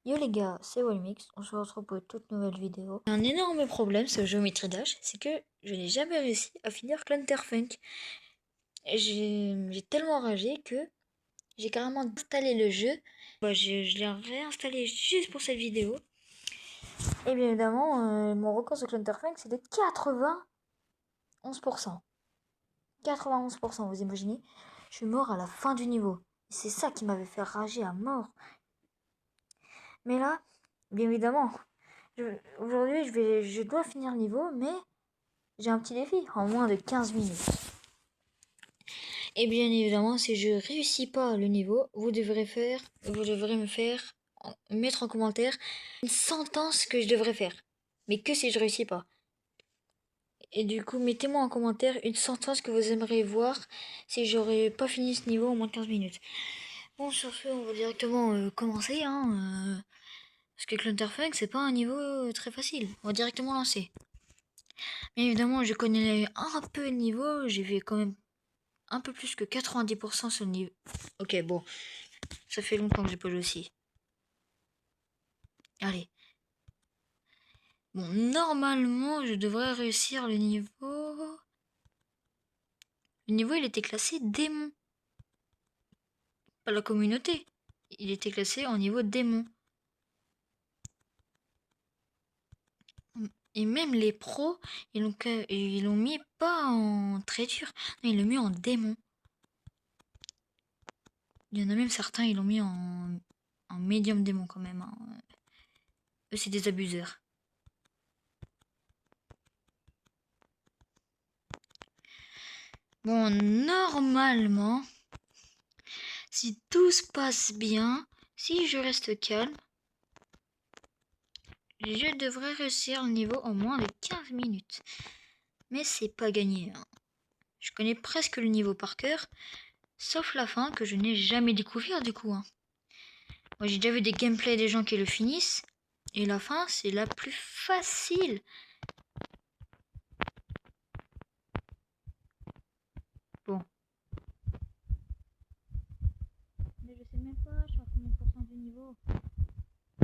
Yo les gars, c'est Wallmix, on se retrouve pour une toute nouvelle vidéo. Un énorme problème sur Geometry Dash, c'est que je n'ai jamais réussi à finir Clunterfunk. J'ai tellement ragé que j'ai carrément installé le jeu. Je l'ai réinstallé juste pour cette vidéo. Et bien évidemment, mon record sur Clunterfunk c'est de 91%. 91%, vous imaginez? Je suis mort à la fin du niveau. C'est ça qui m'avait fait rager à mort. Mais là, bien évidemment, aujourd'hui je dois finir le niveau, mais j'ai un petit défi en moins de 15 minutes. Et bien évidemment, si je réussis pas le niveau, vous devrez me faire mettre en commentaire une sentence que je devrais faire. Mais que si je réussis pas. Et du coup, mettez-moi en commentaire une sentence que vous aimeriez voir si j'aurais pas fini ce niveau en moins de 15 minutes. Bon, sur ce, on va directement commencer, parce que Clunterfunk, c'est pas un niveau très facile. On va directement lancer. Bien évidemment, je connais un peu le niveau, j'ai fait quand même un peu plus que 90% sur le niveau. Ok, bon, ça fait longtemps que j'ai pas joué aussi. Allez. Bon, normalement, je devrais réussir le niveau. Le niveau, il était classé démon. Pas la communauté. Il était classé en niveau démon. Et même les pros, ils l'ont mis pas en très dur. Non, ils l'ont mis en démon. Il y en a même certains, ils l'ont mis en médium démon quand même. Eux, c'est des abuseurs. Bon, normalement, si tout se passe bien, si je reste calme, je devrais réussir le niveau en moins de 15 minutes. Mais c'est pas gagné. Je connais presque le niveau par cœur, sauf la fin que je n'ai jamais découvert du coup. Moi, j'ai déjà vu des gameplays des gens qui le finissent, et la fin, c'est la plus facile. Bon. Mais je sais même pas, je suis à combien de pourcents du niveau.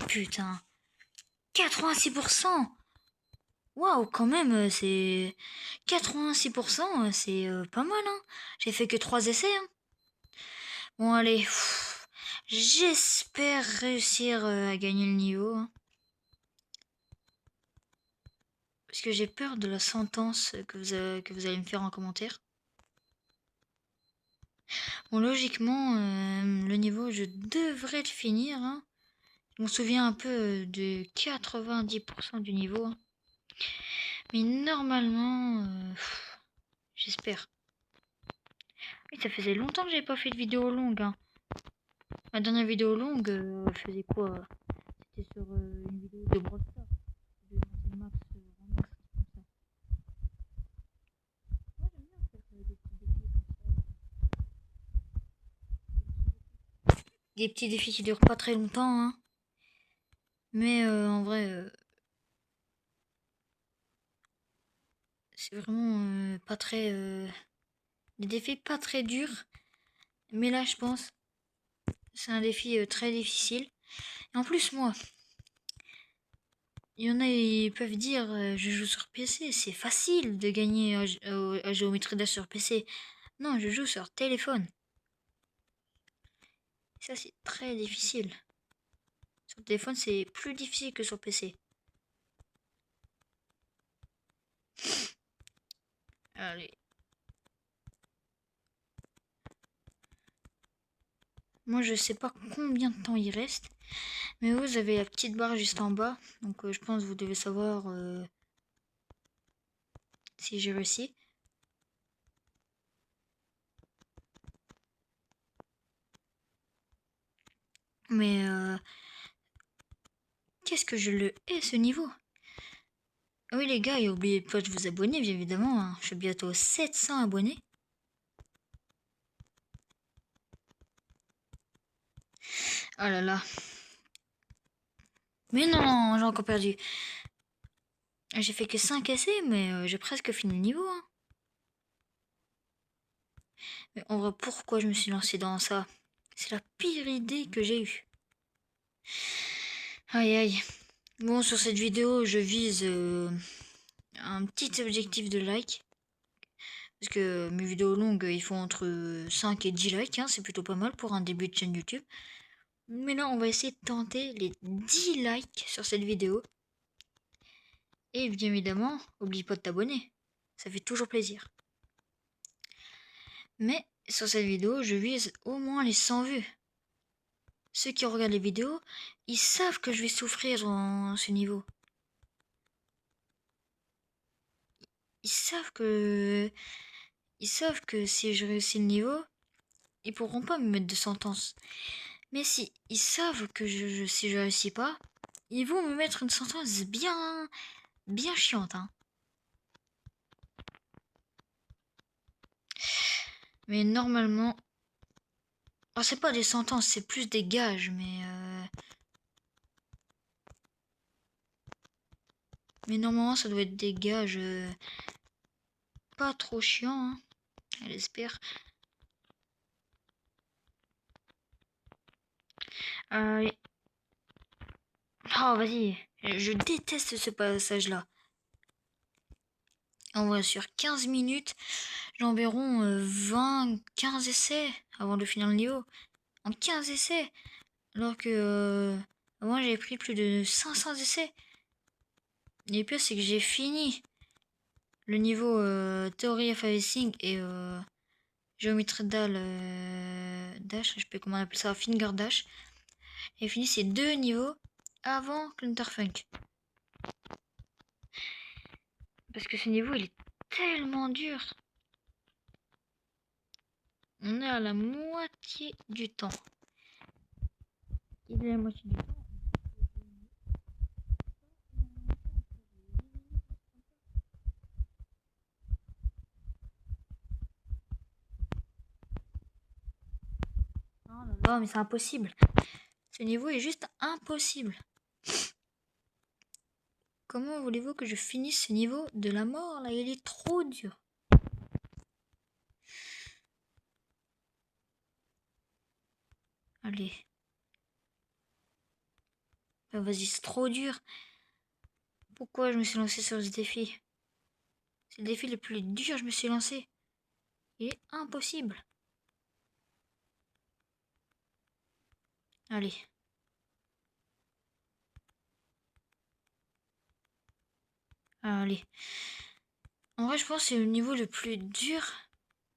Putain. 86%. Waouh, quand même, c'est 86%, c'est pas mal, hein. J'ai fait que 3 essais, hein. Bon, allez, j'espère réussir à gagner le niveau, hein. Parce que j'ai peur de la sentence que vous allez me faire en commentaire. Bon, logiquement, le niveau, je devrais le finir, hein. Je me souviens un peu de 90% du niveau, hein. Mais normalement, j'espère. Oui, ça faisait longtemps que j'avais pas fait de vidéo longue, hein. Ma dernière vidéo longue, faisait quoi? C'était sur une vidéo de Brawl Stars. Je vais monter le max, en max, comme ça. Moi, j'aime bien faire des petits défis comme ça. Des petits défis qui durent pas très longtemps, hein. Mais en vrai, c'est vraiment pas très... des défis pas très durs. Mais là, je pense, c'est un défi très difficile. Et en plus, moi, il y en a, ils peuvent dire, je joue sur PC, c'est facile de gagner à Géométrie Dash sur PC. Non, je joue sur téléphone. Ça, c'est très difficile. Sur téléphone, c'est plus difficile que sur PC. Allez. Moi, je sais pas combien de temps il reste. Mais vous avez la petite barre juste en bas. Donc, je pense que vous devez savoir si j'ai réussi. Mais qu'est-ce que je le hais ce niveau? Ah oui les gars, et n'oubliez pas de vous abonner bien évidemment, hein. Je suis bientôt 700 abonnés. Oh là là. Mais non, j'ai encore perdu. J'ai fait que 5 essais, mais j'ai presque fini le niveau, hein. Mais en vrai, pourquoi je me suis lancé dans ça? C'est la pire idée que j'ai eue. Aïe aïe. Bon, sur cette vidéo, je vise un petit objectif de like. Parce que mes vidéos longues, ils font entre 5 et 10 likes. Hein, c'est plutôt pas mal pour un début de chaîne YouTube. Mais là, on va essayer de tenter les 10 likes sur cette vidéo. Et bien évidemment, oublie pas de t'abonner. Ça fait toujours plaisir. Mais sur cette vidéo, je vise au moins les 100 vues. Ceux qui regardent les vidéos, ils savent que je vais souffrir dans ce niveau. Ils savent que si je réussis le niveau, ils pourront pas me mettre de sentence. Mais si ils savent que si je réussis pas, ils vont me mettre une sentence bien chiante. Hein. Mais normalement, c'est pas des sentences, c'est plus des gages, mais normalement ça doit être des gages pas trop chiants. Hein. Elle espère. Oh, vas-y. Je déteste ce passage-là. En vrai, sur 15 minutes, j'environ 15 essais avant de finir le niveau. En 15 essais. Alors que avant, j'avais pris plus de 500 essais. Et le pire, c'est que j'ai fini le niveau Theory of Everything et Géométrie Dash, je sais pas comment on appelle ça, Finger Dash. J'ai fini ces deux niveaux avant Clunterfunk. Parce que ce niveau, il est tellement dur. On est à la moitié du temps. Il est à la moitié du temps. Oh là là, mais c'est impossible. Ce niveau est juste impossible. Comment voulez-vous que je finisse ce niveau de la mort là? Il est trop dur. Allez. Vas-y, c'est trop dur. Pourquoi je me suis lancé sur ce défi? C'est le défi le plus dur que je me suis lancé. Il est impossible. Allez. Allez. En vrai, je pense que c'est le niveau le plus dur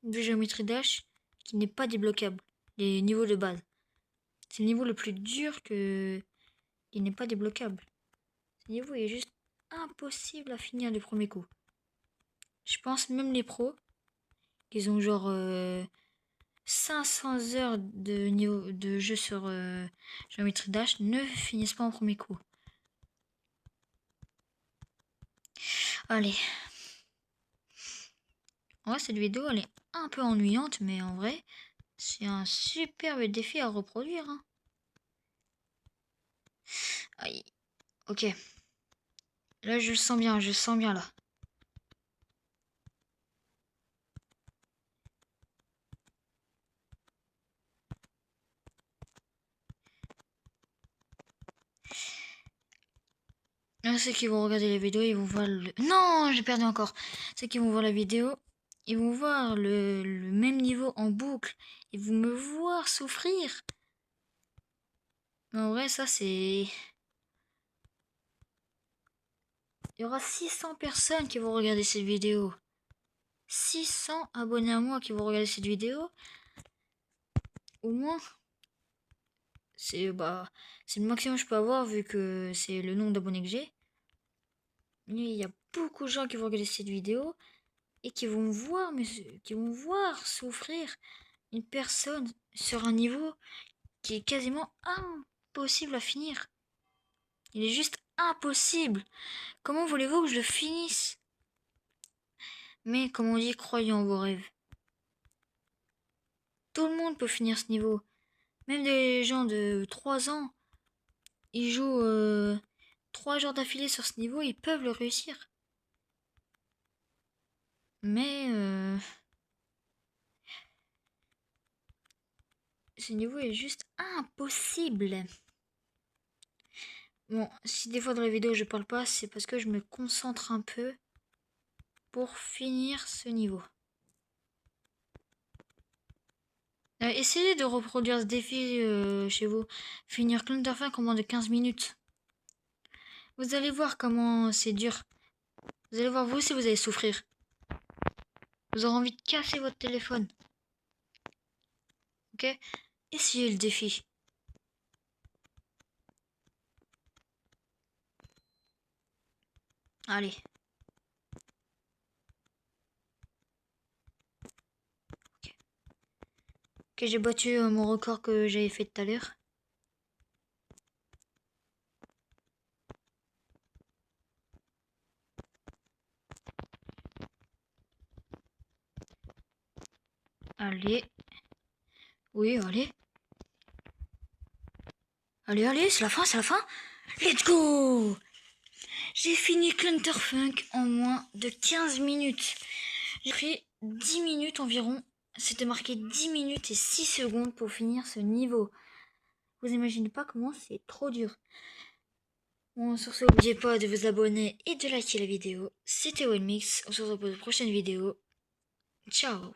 de Géométrie Dash qui n'est pas débloquable. Les niveaux de base. C'est le niveau le plus dur qui n'est pas débloquable. Ce niveau est juste impossible à finir du premier coup. Je pense même les pros, qu'ils ont genre 500 heures de jeu sur Geometry Dash, ne finissent pas en premier coup. Allez. En vrai, cette vidéo, elle est un peu ennuyante, mais en vrai, c'est un superbe défi à reproduire. Hein. Aïe. Ok. Là, je le sens bien là. Là, ceux qui vont regarder la vidéo, ils vont voir le... Non, j'ai perdu encore. Ceux qui vont voir la vidéo, ils vont voir le même niveau en boucle. Ils vont me voir souffrir. Mais en vrai, ça, c'est... Il y aura 600 personnes qui vont regarder cette vidéo. 600 abonnés à moi qui vont regarder cette vidéo. Au moins, c'est le maximum que je peux avoir vu que c'est le nombre d'abonnés que j'ai. Il y a beaucoup de gens qui vont regarder cette vidéo et qui vont voir souffrir une personne sur un niveau qui est quasiment impossible à finir. Il est juste impossible. Comment voulez-vous que je le finisse? Mais comme on dit, croyez en vos rêves. Tout le monde peut finir ce niveau. Même des gens de 3 ans, ils jouent 3 jours d'affilée sur ce niveau, ils peuvent le réussir. Mais ce niveau est juste impossible. Bon, si des fois dans la vidéo je parle pas, c'est parce que je me concentre un peu pour finir ce niveau. Essayez de reproduire ce défi chez vous. Finir Clunderfunk en moins de 15 minutes. Vous allez voir comment c'est dur. Vous allez voir vous aussi vous allez souffrir. Vous aurez envie de casser votre téléphone. Ok? Essayez le défi. Allez. Ok, j'ai battu mon record que j'avais fait tout à l'heure. Allez. Oui, allez. Allez, allez, c'est la fin, c'est la fin. Let's go! J'ai fini Clunterfunk en moins de 15 minutes. J'ai pris 10 minutes environ. C'était marqué 10 minutes et 6 secondes pour finir ce niveau. Vous imaginez pas comment c'est trop dur. Bon, sur ce, n'oubliez pas de vous abonner et de liker la vidéo. C'était OneMix. On se retrouve pour de prochaines vidéos. Ciao!